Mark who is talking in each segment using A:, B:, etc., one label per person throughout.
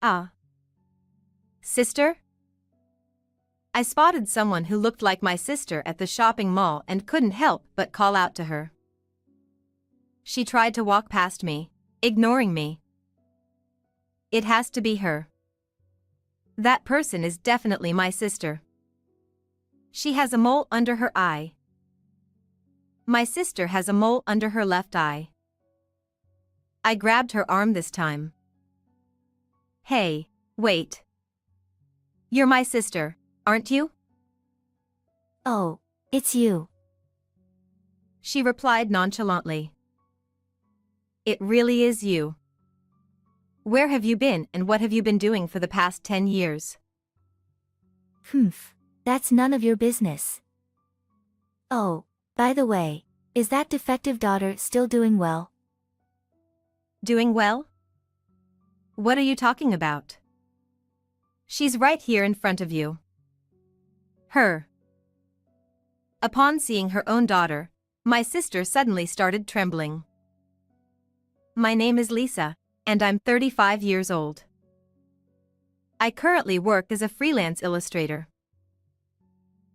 A: Ah. Sister? I spotted someone who looked like my sister at the shopping mall and couldn't help but call out to her. She tried to walk past me, ignoring me. It has to be her. That person is definitely my sister. She has a mole under her eye. My sister has a mole under her left eye. I grabbed her arm this time. Hey, wait. You're my sister, aren't you?
B: Oh, it's you.
A: She replied nonchalantly. It really is you. Where have you been and what have you been doing for the past 10 years?
B: Humph, that's none of your business. Oh, by the way, is that defective daughter still doing well?
A: Doing well? What are you talking about? She's right here in front of you. Her. Upon seeing her own daughter, my sister suddenly started trembling. My name is Lisa, and I'm 35 years old. I currently work as a freelance illustrator.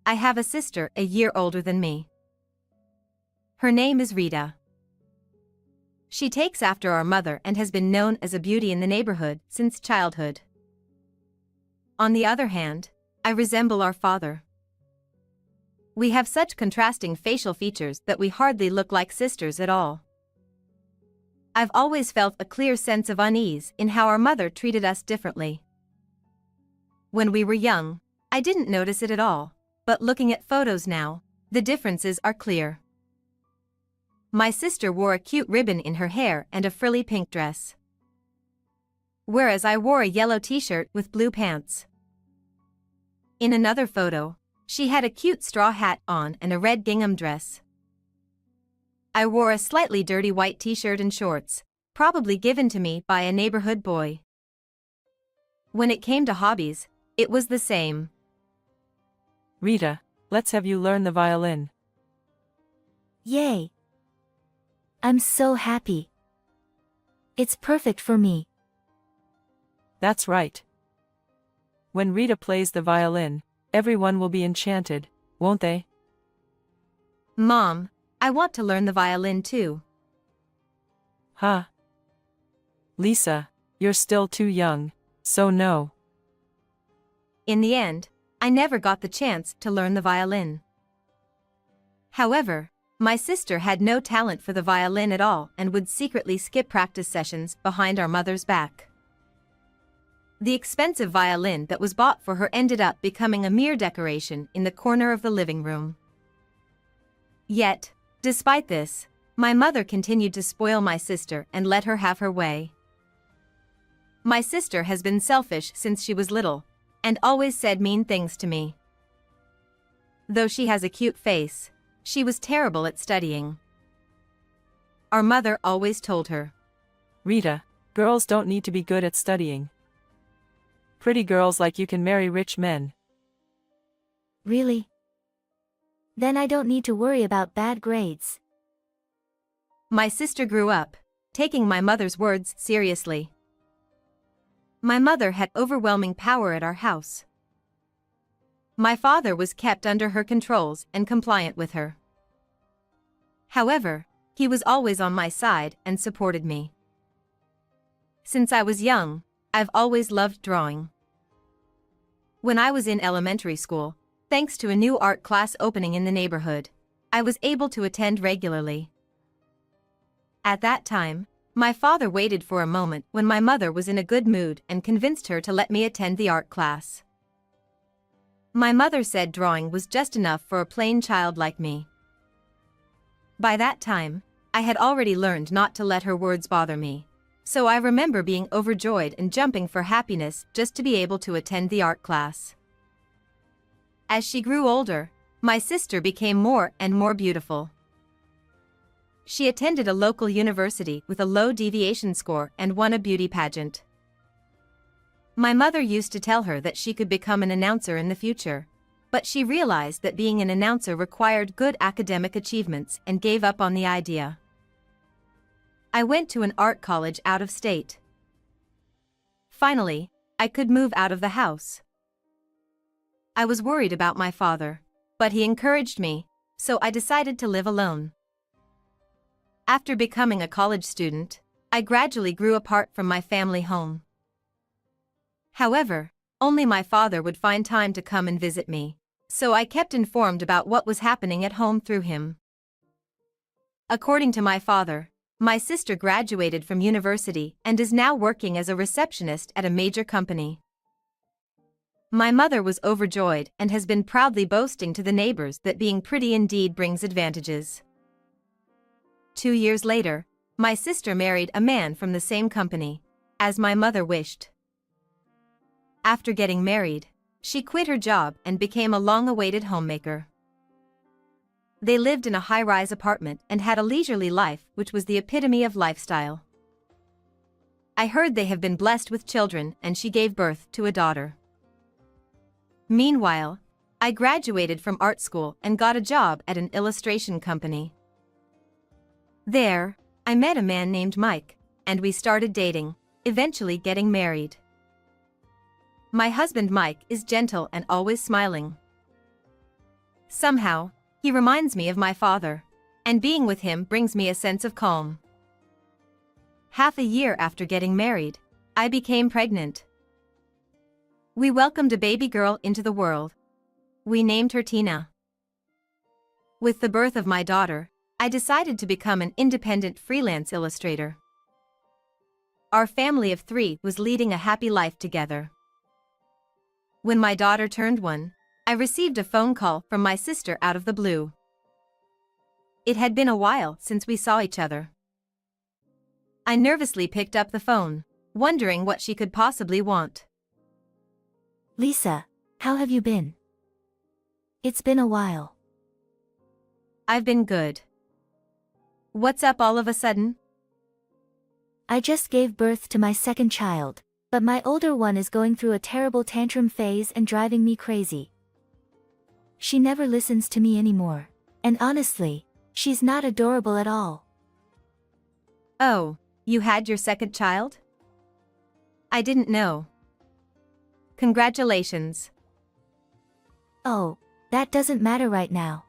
A: I have a sister a year older than me. Her name is Rita. She takes after our mother and has been known as a beauty in the neighborhood since childhood. On the other hand, I resemble our father. We have such contrasting facial features that we hardly look like sisters at all. I've always felt a clear sense of unease in how our mother treated us differently. When we were young, I didn't notice it at all, but looking at photos now, the differences are clear. My sister wore a cute ribbon in her hair and a frilly pink dress, whereas I wore a yellow t-shirt with blue pants. In another photo, she had a cute straw hat on and a red gingham dress. I wore a slightly dirty white t-shirt and shorts, probably given to me by a neighborhood boy. When it came to hobbies, it was the same.
C: Rita, let's have you learn the violin.
B: Yay! I'm so happy. It's perfect for me.
C: That's right. When Rita plays the violin, everyone will be enchanted, won't they?
A: Mom, I want to learn the violin too.
C: Huh? Lisa, you're still too young, so no.
A: In the end, I never got the chance to learn the violin. However, my sister had no talent for the violin at all and would secretly skip practice sessions behind our mother's back. The expensive violin that was bought for her ended up becoming a mere decoration in the corner of the living room. Yet, despite this, my mother continued to spoil my sister and let her have her way. My sister has been selfish since she was little, and always said mean things to me. Though she has a cute face, she was terrible at studying. Our mother always told her,
C: Rita, girls don't need to be good at studying. Pretty girls like you can marry rich men.
B: Really? Then I don't need to worry about bad grades.
A: My sister grew up, taking my mother's words seriously. My mother had overwhelming power at our house. My father was kept under her controls and compliant with her. However, he was always on my side and supported me. Since I was young, I've always loved drawing. When I was in elementary school, thanks to a new art class opening in the neighborhood, I was able to attend regularly. At that time, my father waited for a moment when my mother was in a good mood and convinced her to let me attend the art class. My mother said drawing was just enough for a plain child like me. By that time, I had already learned not to let her words bother me, so I remember being overjoyed and jumping for happiness just to be able to attend the art class. As she grew older, my sister became more and more beautiful. She attended a local university with a low deviation score and won a beauty pageant. My mother used to tell her that she could become an announcer in the future, but she realized that being an announcer required good academic achievements and gave up on the idea. I went to an art college out of state. Finally, I could move out of the house. I was worried about my father, but he encouraged me, so I decided to live alone. After becoming a college student, I gradually grew apart from my family home. However, only my father would find time to come and visit me, so I kept informed about what was happening at home through him. According to my father, my sister graduated from university and is now working as a receptionist at a major company. My mother was overjoyed and has been proudly boasting to the neighbors that being pretty indeed brings advantages. 2 years later, my sister married a man from the same company, as my mother wished. After getting married, she quit her job and became a long-awaited homemaker. They lived in a high-rise apartment and had a leisurely life, which was the epitome of lifestyle. I heard they have been blessed with children and she gave birth to a daughter. Meanwhile, I graduated from art school and got a job at an illustration company. There, I met a man named Mike, and we started dating, eventually getting married. My husband Mike is gentle and always smiling. Somehow, he reminds me of my father, and being with him brings me a sense of calm. Half a year after getting married, I became pregnant. We welcomed a baby girl into the world. We named her Tina. With the birth of my daughter, I decided to become an independent freelance illustrator. Our family of 3 was leading a happy life together. When my daughter turned 1, I received a phone call from my sister out of the blue. It had been a while since we saw each other. I nervously picked up the phone, wondering what she could possibly want.
B: Lisa, how have you been? It's been a while.
A: I've been good. What's up all of a sudden?
B: I just gave birth to my second child, but my older one is going through a terrible tantrum phase and driving me crazy. She never listens to me anymore, and honestly, she's not adorable at all.
A: Oh, you had your second child? I didn't know. Congratulations.
B: Oh, that doesn't matter right now.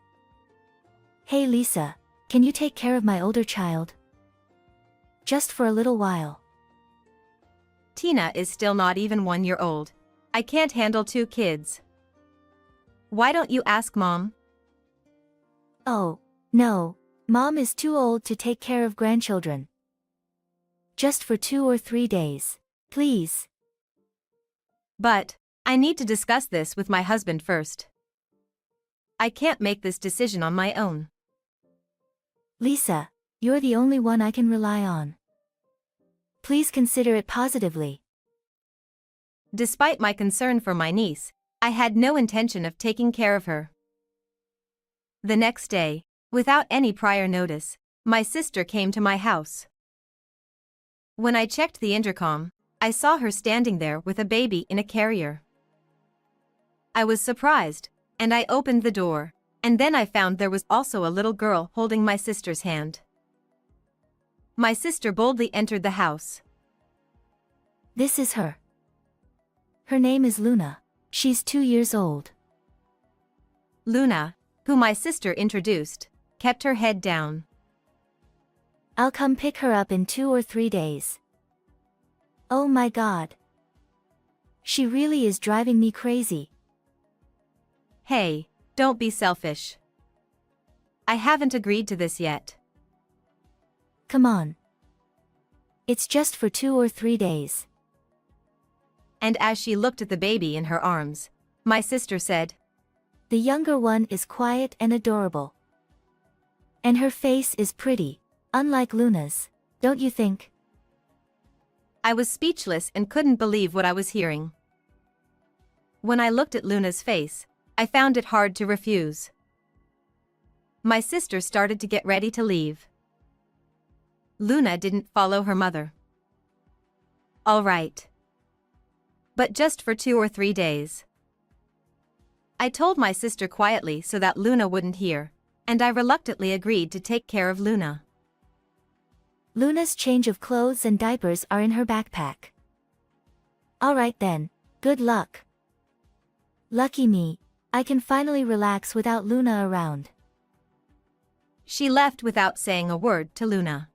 B: Hey Lisa, can you take care of my older child? Just for a little while.
A: Tina is still not even 1 year old. I can't handle 2 kids. Why don't you ask Mom?
B: Oh, no, Mom is too old to take care of grandchildren. Just for 2 or 3 days, please.
A: But, I need to discuss this with my husband first. I can't make this decision on my own.
B: Lisa, you're the only one I can rely on. Please consider it positively.
A: Despite my concern for my niece, I had no intention of taking care of her. The next day, without any prior notice, my sister came to my house. When I checked the intercom, I saw her standing there with a baby in a carrier. I was surprised, and I opened the door, and then I found there was also a little girl holding my sister's hand. My sister boldly entered the house.
B: This is her. Her name is Luna. She's 2 years old.
A: Luna, who my sister introduced, kept her head down.
B: I'll come pick her up in 2 or 3 days. Oh my God. She really is driving me crazy.
A: Hey, don't be selfish. I haven't agreed to this yet.
B: Come on. It's just for 2 or 3 days.
A: And as she looked at the baby in her arms, my sister said,
B: The younger one is quiet and adorable. And her face is pretty, unlike Luna's, don't you think?
A: I was speechless and couldn't believe what I was hearing. When I looked at Luna's face, I found it hard to refuse. My sister started to get ready to leave. Luna didn't follow her mother. All right. But just for 2 or 3 days. I told my sister quietly so that Luna wouldn't hear, and I reluctantly agreed to take care of Luna.
B: Luna's change of clothes and diapers are in her backpack. Alright then, good luck. Lucky me, I can finally relax without Luna around.
A: She left without saying a word to Luna.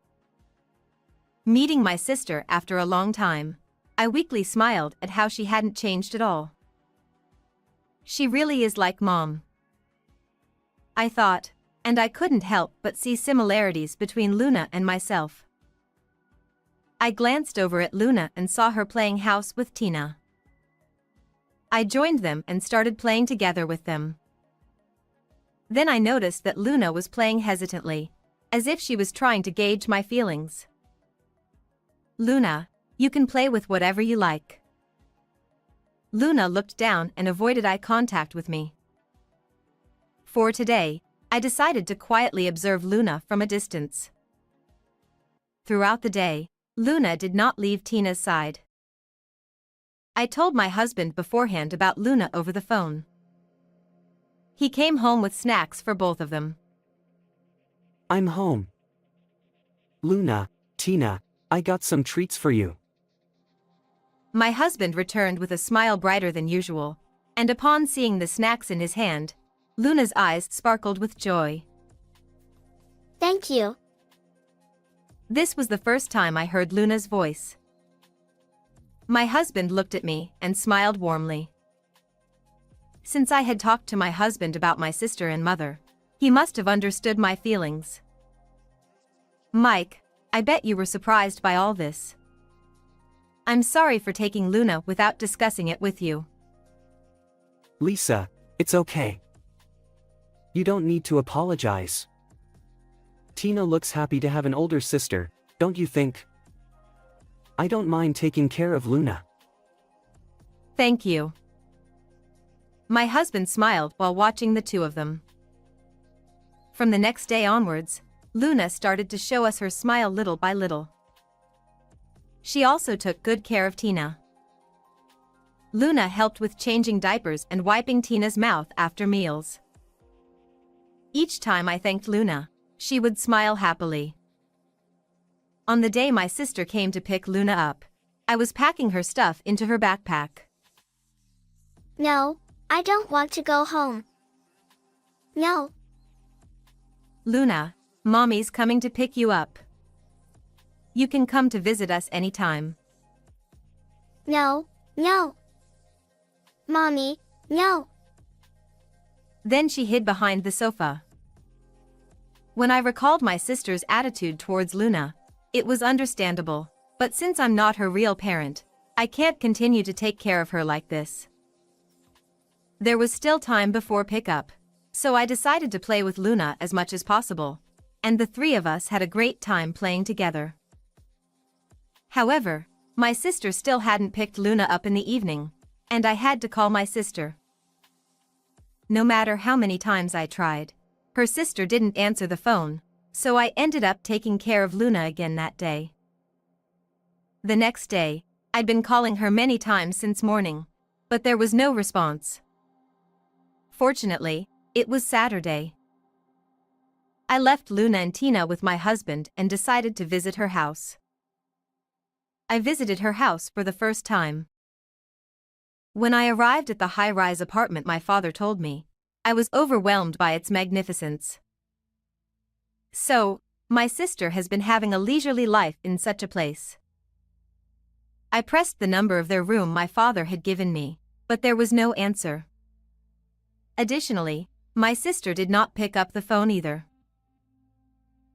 A: Meeting my sister after a long time, I weakly smiled at how she hadn't changed at all. She really is like Mom, I thought, and I couldn't help but see similarities between Luna and myself. I glanced over at Luna and saw her playing house with Tina. I joined them and started playing together with them. Then I noticed that Luna was playing hesitantly, as if she was trying to gauge my feelings. Luna, you can play with whatever you like. Luna looked down and avoided eye contact with me. For today, I decided to quietly observe Luna from a distance. Throughout the day, Luna did not leave Tina's side. I told my husband beforehand about Luna over the phone. He came home with snacks for both of them.
D: I'm home. Luna, Tina, I got some treats for you.
A: My husband returned with a smile brighter than usual, and upon seeing the snacks in his hand, Luna's eyes sparkled with joy.
E: Thank you.
A: This was the first time I heard Luna's voice. My husband looked at me and smiled warmly. Since I had talked to my husband about my sister and mother, he must have understood my feelings. Mike, I bet you were surprised by all this. I'm sorry for taking Luna without discussing it with you.
D: Lisa, it's okay. You don't need to apologize. Tina looks happy to have an older sister, don't you think? I don't mind taking care of Luna.
A: Thank you. My husband smiled while watching the two of them. From the next day onwards, Luna started to show us her smile little by little. She also took good care of Tina. Luna helped with changing diapers and wiping Tina's mouth after meals. Each time I thanked Luna, she would smile happily. On the day my sister came to pick Luna up, I was packing her stuff into her backpack.
E: No, I don't want to go home. No.
A: Luna, Mommy's coming to pick you up. You can come to visit us anytime.
E: No, no. Mommy, no.
A: Then she hid behind the sofa. When I recalled my sister's attitude towards Luna, it was understandable, but since I'm not her real parent, I can't continue to take care of her like this. There was still time before pickup, so I decided to play with Luna as much as possible, and the three of us had a great time playing together. However, my sister still hadn't picked Luna up in the evening, and I had to call my sister. No matter how many times I tried, her sister didn't answer the phone, so I ended up taking care of Luna again that day. The next day, I'd been calling her many times since morning, but there was no response. Fortunately, it was Saturday. I left Luna and Tina with my husband and decided to visit her house. I visited her house for the first time. When I arrived at the high-rise apartment my father told me, I was overwhelmed by its magnificence. So, my sister has been having a leisurely life in such a place. I pressed the number of their room my father had given me, but there was no answer. Additionally, my sister did not pick up the phone either.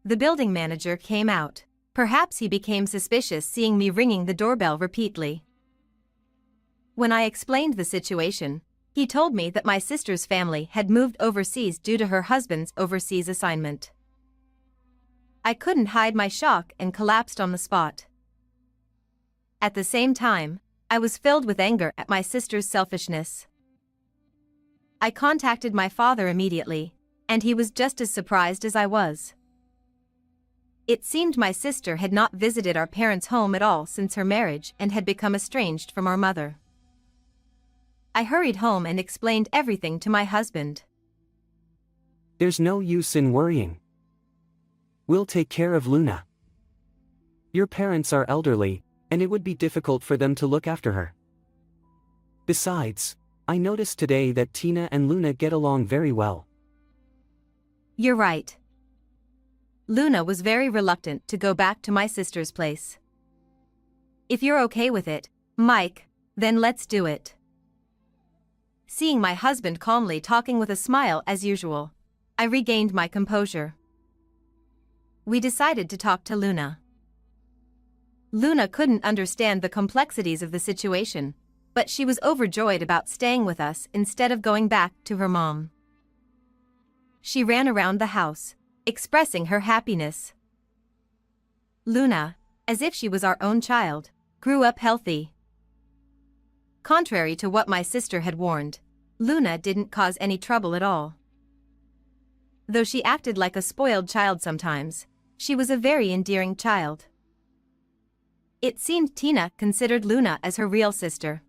A: The building manager came out. Perhaps he became suspicious seeing me ringing the doorbell repeatedly. When I explained the situation, he told me that my sister's family had moved overseas due to her husband's overseas assignment. I couldn't hide my shock and collapsed on the spot. At the same time, I was filled with anger at my sister's selfishness. I contacted my father immediately, and he was just as surprised as I was. It seemed my sister had not visited our parents' home at all since her marriage and had become estranged from our mother. I hurried home and explained everything to my husband.
D: There's no use in worrying. We'll take care of Luna. Your parents are elderly, and it would be difficult for them to look after her. Besides, I noticed today that Tina and Luna get along very well.
A: You're right. Luna was very reluctant to go back to my sister's place. If you're okay with it, Mike, then let's do it. Seeing my husband calmly talking with a smile as usual, I regained my composure. We decided to talk to Luna. Luna couldn't understand the complexities of the situation, but she was overjoyed about staying with us instead of going back to her mom. She ran around the house, expressing her happiness. Luna, as if she was our own child, grew up healthy. Contrary to what my sister had warned, Luna didn't cause any trouble at all. Though she acted like a spoiled child sometimes, she was a very endearing child. It seemed Tina considered Luna as her real sister.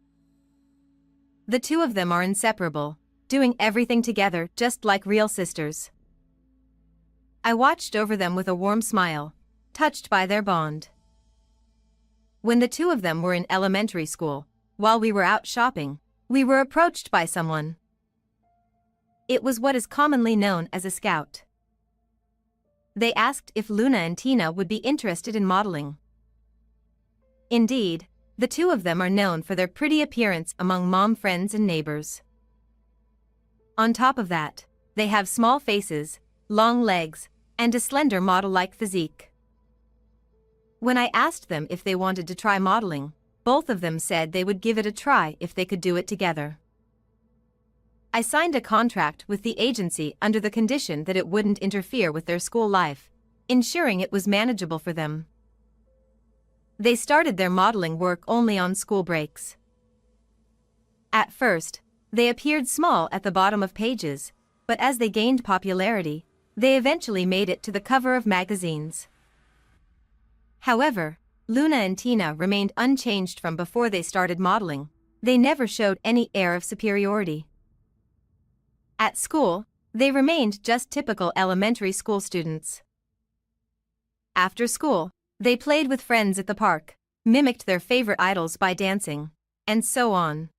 A: The two of them are inseparable, doing everything together just like real sisters. I watched over them with a warm smile, touched by their bond. When the two of them were in elementary school, while we were out shopping, we were approached by someone. It was what is commonly known as a scout. They asked if Luna and Tina would be interested in modeling. Indeed, the two of them are known for their pretty appearance among mom friends and neighbors. On top of that, they have small faces, long legs, and a slender model-like physique. When I asked them if they wanted to try modeling, both of them said they would give it a try if they could do it together. I signed a contract with the agency under the condition that it wouldn't interfere with their school life, ensuring it was manageable for them. They started their modeling work only on school breaks. At first, they appeared small at the bottom of pages, but as they gained popularity, they eventually made it to the cover of magazines. However, Luna and Tina remained unchanged from before they started modeling. They never showed any air of superiority. At school, they remained just typical elementary school students. After school, they played with friends at the park, mimicked their favorite idols by dancing, and so on.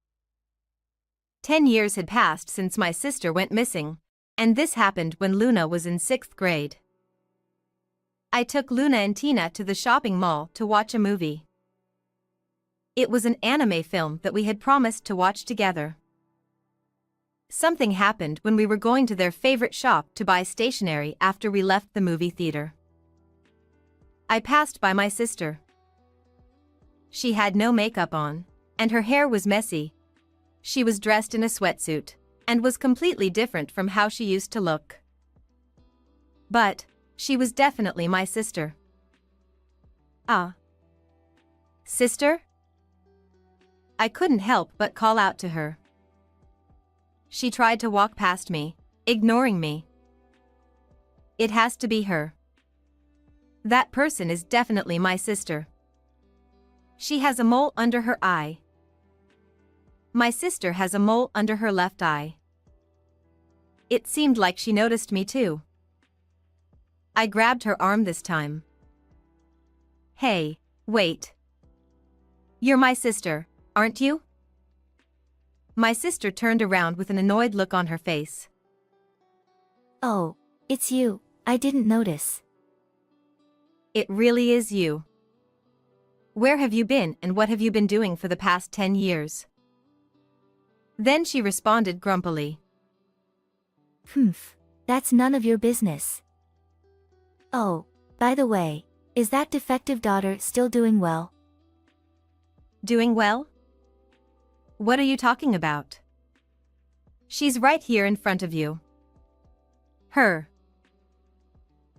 A: 10 years had passed since my sister went missing, and this happened when Luna was in 6th grade. I took Luna and Tina to the shopping mall to watch a movie. It was an anime film that we had promised to watch together. Something happened when we were going to their favorite shop to buy stationery after we left the movie theater. I passed by my sister. She had no makeup on, and her hair was messy. She was dressed in a sweatsuit, and was completely different from how she used to look. But she was definitely my sister. Ah. Sister? I couldn't help but call out to her. She tried to walk past me, ignoring me. It has to be her. That person is definitely my sister. She has a mole under her eye. My sister has a mole under her left eye. It seemed like she noticed me too. I grabbed her arm this time. Hey, wait. You're my sister, aren't you? My sister turned around with an annoyed look on her face.
B: Oh, it's you, I didn't notice.
A: It really is you. Where have you been and what have you been doing for the past 10 years? Then she responded grumpily.
B: That's none of your business. Oh, by the way, is that defective daughter still doing well?
A: Doing well? What are you talking about? She's right here in front of you. Her.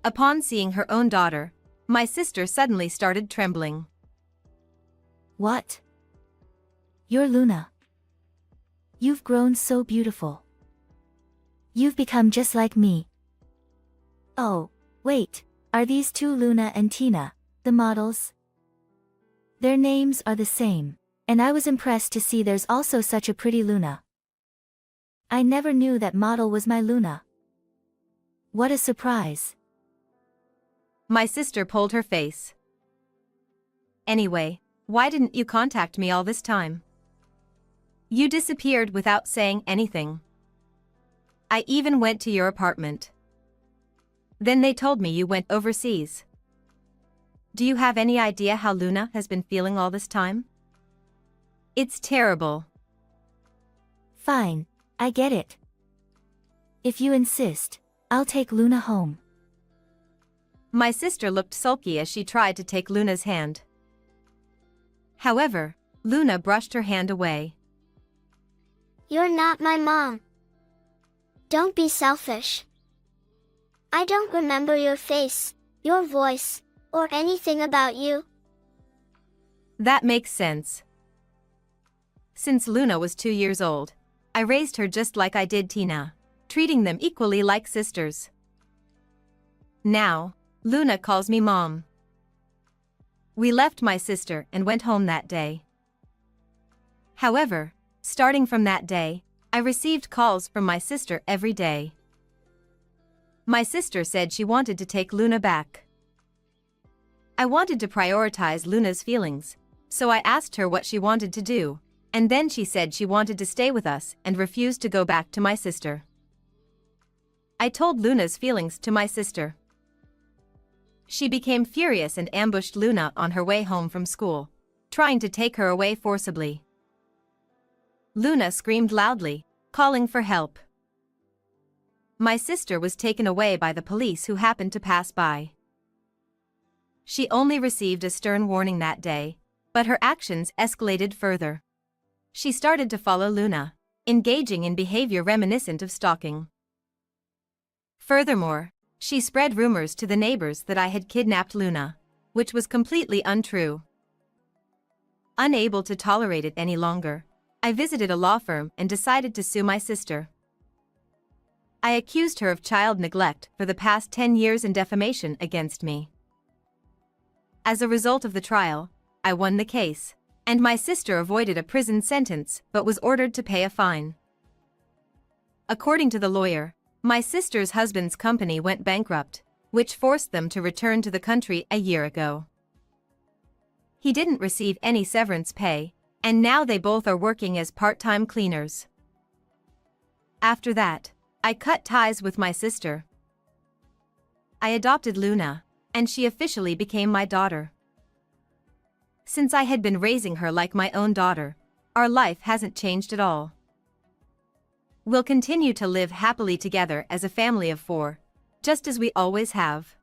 A: Upon seeing her own daughter, my sister suddenly started trembling.
B: What? You're Luna. You've grown so beautiful. You've become just like me. Oh, wait, are these two Luna and Tina, the models? Their names are the same, and I was impressed to see there's also such a pretty Luna. I never knew that model was my Luna. What a surprise.
A: My sister pulled her face. Anyway, why didn't you contact me all this time? You disappeared without saying anything. I even went to your apartment. Then they told me you went overseas. Do you have any idea how Luna has been feeling all this time? It's terrible.
B: Fine, I get it. If you insist, I'll take Luna home.
A: My sister looked sulky as she tried to take Luna's hand. However, Luna brushed her hand away.
E: You're not my mom. Don't be selfish. I don't remember your face, your voice, or anything about you.
A: That makes sense. Since Luna was 2 years old, I raised her just like I did Tina, treating them equally like sisters. Now, Luna calls me mom. We left my sister and went home that day. However, starting from that day, I received calls from my sister every day. My sister said she wanted to take Luna back. I wanted to prioritize Luna's feelings, so I asked her what she wanted to do, and then she said she wanted to stay with us and refused to go back to my sister. I told Luna's feelings to my sister. She became furious and ambushed Luna on her way home from school, trying to take her away forcibly. Luna screamed loudly, calling for help. My sister was taken away by the police who happened to pass by. She only received a stern warning that day, but her actions escalated further. She started to follow Luna, engaging in behavior reminiscent of stalking. Furthermore, she spread rumors to the neighbors that I had kidnapped Luna, which was completely untrue. Unable to tolerate it any longer, I visited a law firm and decided to sue my sister. I accused her of child neglect for the past 10 years and defamation against me. As a result of the trial, I won the case, and my sister avoided a prison sentence but was ordered to pay a fine. According to the lawyer, my sister's husband's company went bankrupt, which forced them to return to the country a year ago. He didn't receive any severance pay, and now they both are working as part-time cleaners. After that, I cut ties with my sister. I adopted Luna, and she officially became my daughter. Since I had been raising her like my own daughter, our life hasn't changed at all. We'll continue to live happily together as a family of 4, just as we always have.